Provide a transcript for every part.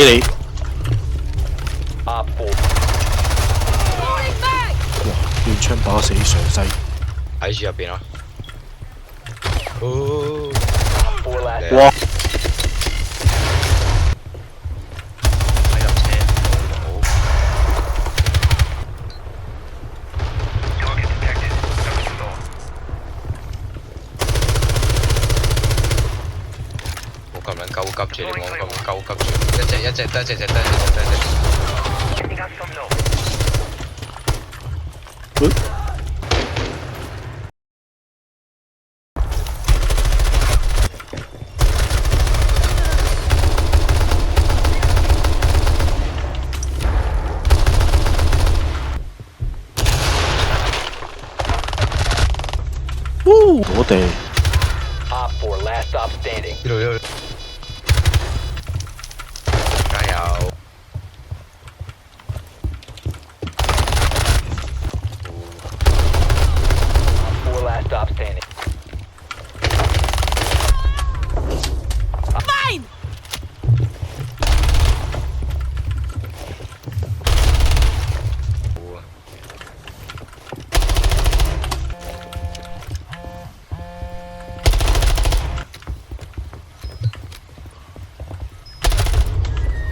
你。Op 4. 哇！亂槍打死上西。喺住入邊啊！哦， 4 last. 哇！喺入車，好。冇咁撚鳩急住，你冇咁鳩急住，一隻得一隻。我哋 Op 4 last stop standing. 呢度，加油！ 4 last stop standing.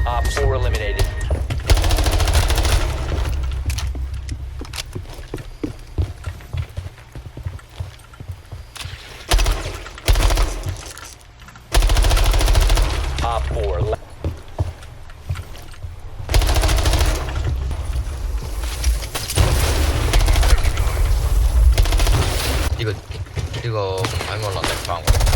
Op 4 eliminated. Op 4. 呢個唔喺我能力範圍。